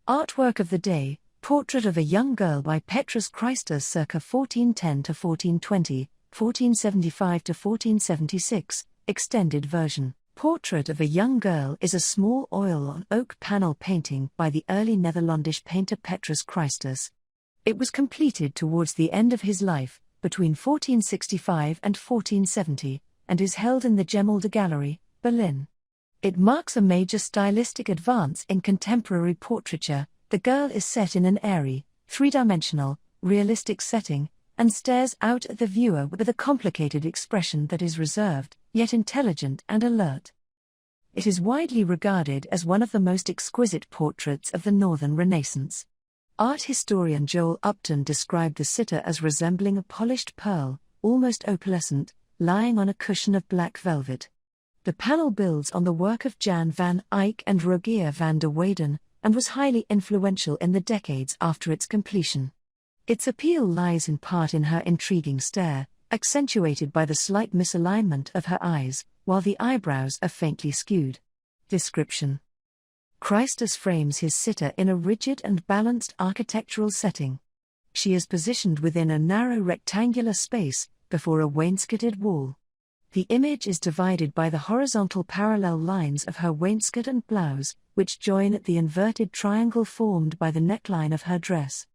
Artwork of the day, portrait of a young girl by Petrus Christus circa 1410 to 1420, 1475 to 1476, extended version. Portrait of a young girl is a small oil-on oak panel painting by the early Netherlandish painter Petrus Christus. It was completed towards the end of his life, between 1465 and 1470, and is held in the Gemäldegalerie, Berlin. It marks a major stylistic advance in contemporary portraiture. The girl is set in an airy, three-dimensional, realistic setting, and stares out at the viewer with a complicated expression that is reserved, yet intelligent and alert. It is widely regarded as one of the most exquisite portraits of the Northern Renaissance. Art historian Joel Upton described the sitter as resembling a polished pearl, almost opalescent, lying on a cushion of black velvet. The panel builds on the work of Jan van Eyck and Rogier van der Weyden, and was highly influential in the decades after its completion. Its appeal lies in part in her intriguing stare, accentuated by the slight misalignment of her eyes, while the eyebrows are faintly skewed. Description: Christus frames his sitter in a rigid and balanced architectural setting. She is positioned within a narrow rectangular space, before a wainscoted wall. The image is divided by the horizontal parallel lines of her wainscot and blouse, which join at the inverted triangle formed by the neckline of her dress.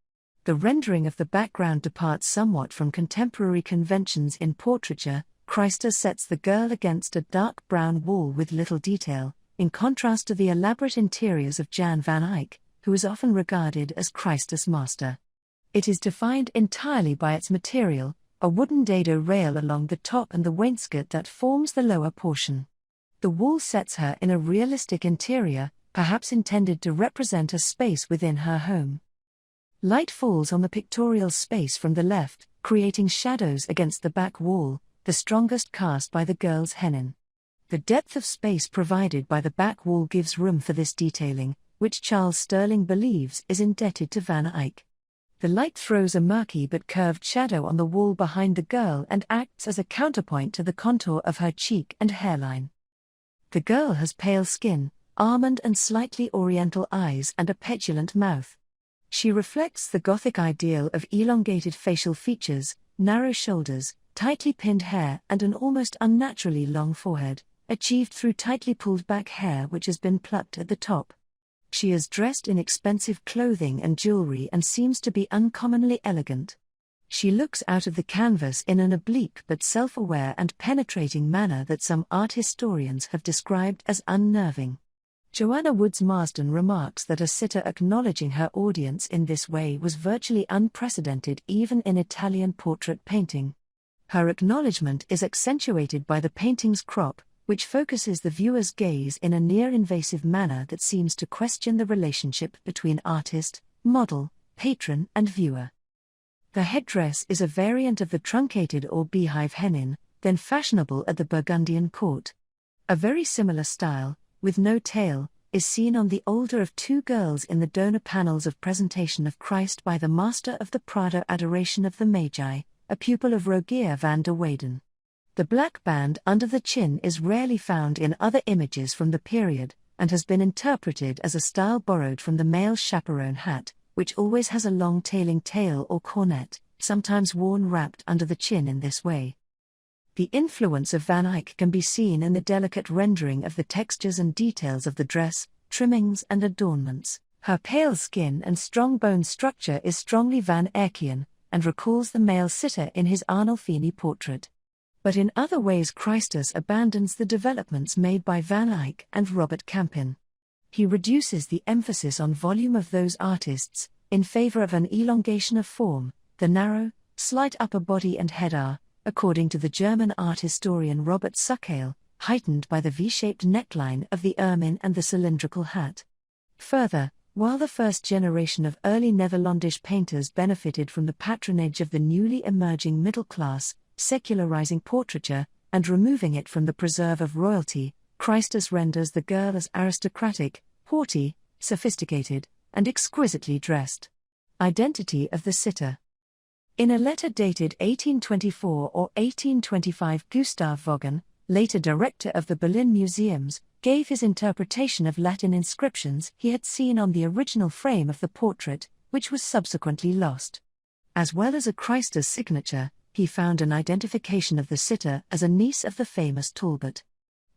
The rendering of the background departs somewhat from contemporary conventions in portraiture. Christus sets the girl against a dark brown wall with little detail, in contrast to the elaborate interiors of Jan van Eyck, who is often regarded as Christus' master. It is defined entirely by its material, a wooden dado rail along the top and the wainscot that forms the lower portion. The wall sets her in a realistic interior, perhaps intended to represent a space within her home. Light falls on the pictorial space from the left, creating shadows against the back wall, the strongest cast by the girl's hennin. The depth of space provided by the back wall gives room for this detailing, which Charles Sterling believes is indebted to Van Eyck. The light throws a murky but curved shadow on the wall behind the girl and acts as a counterpoint to the contour of her cheek and hairline. The girl has pale skin, almond and slightly oriental eyes and a petulant mouth. She reflects the Gothic ideal of elongated facial features, narrow shoulders, tightly pinned hair and an almost unnaturally long forehead, achieved through tightly pulled back hair which has been plucked at the top. She is dressed in expensive clothing and jewelry and seems to be uncommonly elegant. She looks out of the canvas in an oblique but self-aware and penetrating manner that some art historians have described as unnerving. Joanna Woods Marsden remarks that a sitter acknowledging her audience in this way was virtually unprecedented even in Italian portrait painting. Her acknowledgement is accentuated by the painting's crop, which focuses the viewer's gaze in a near-invasive manner that seems to question the relationship between artist, model, patron and viewer. The headdress is a variant of the truncated or beehive hennin, then fashionable at the Burgundian court. A very similar style, with no tail, is seen on the older of two girls in the donor panels of Presentation of Christ by the Master of the Prado Adoration of the Magi, a pupil of Rogier van der Weyden. The black band under the chin is rarely found in other images from the period, and has been interpreted as a style borrowed from the male chaperone hat, which always has a long tailing tail or cornet, sometimes worn wrapped under the chin in this way. The influence of Van Eyck can be seen in the delicate rendering of the textures and details of the dress, trimmings and adornments. Her pale skin and strong bone structure is strongly Van Eyckian, and recalls the male sitter in his Arnolfini portrait. But in other ways Christus abandons the developments made by Van Eyck and Robert Campin. He reduces the emphasis on volume of those artists, in favor of an elongation of form. The narrow, slight upper body and head are, according to the German art historian Robert Suckale, heightened by the V-shaped neckline of the ermine and the cylindrical hat. Further, while the first generation of early Netherlandish painters benefited from the patronage of the newly emerging middle class, secularizing portraiture, and removing it from the preserve of royalty, Christus renders the girl as aristocratic, haughty, sophisticated, and exquisitely dressed. Identity of the sitter. In a letter dated 1824 or 1825, Gustav Voggen, later director of the Berlin Museums, gave his interpretation of Latin inscriptions he had seen on the original frame of the portrait, which was subsequently lost. As well as a Christus signature, he found an identification of the sitter as a niece of the famous Talbot.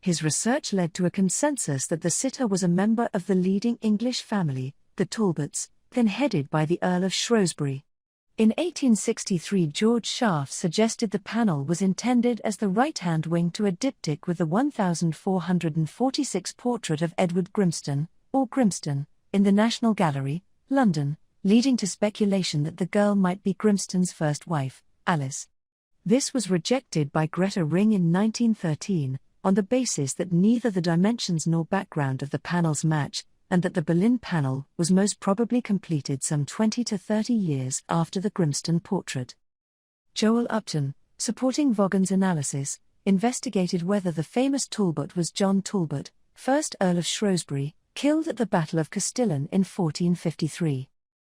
His research led to a consensus that the sitter was a member of the leading English family, the Talbots, then headed by the Earl of Shrewsbury. In 1863, George Schaff suggested the panel was intended as the right-hand wing to a diptych with the 1446 portrait of Edward Grimston, or Grimston, in the National Gallery, London, leading to speculation that the girl might be Grimston's first wife, Alice. This was rejected by Greta Ring in 1913, on the basis that neither the dimensions nor background of the panels match, and that the Berlin panel was most probably completed some 20 to 30 years after the Grimston portrait. Joel Upton, supporting Vaughan's analysis, investigated whether the famous Talbot was John Talbot, 1st Earl of Shrewsbury, killed at the Battle of Castillon in 1453.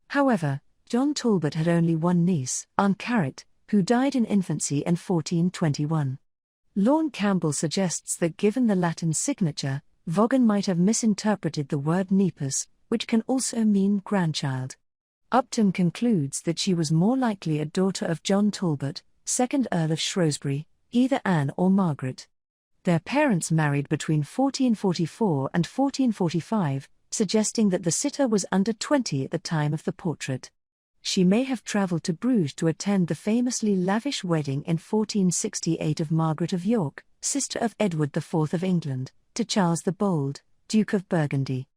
However, John Talbot had only one niece, Anne Carrot, who died in infancy in 1421. Lorne Campbell suggests that given the Latin signature, Vaughan might have misinterpreted the word Nepos, which can also mean grandchild. Upton concludes that she was more likely a daughter of John Talbot, 2nd Earl of Shrewsbury, either Anne or Margaret. Their parents married between 1444 and 1445, suggesting that the sitter was under 20 at the time of the portrait. She may have travelled to Bruges to attend the famously lavish wedding in 1468 of Margaret of York, sister of Edward IV of England, to Charles the Bold, Duke of Burgundy.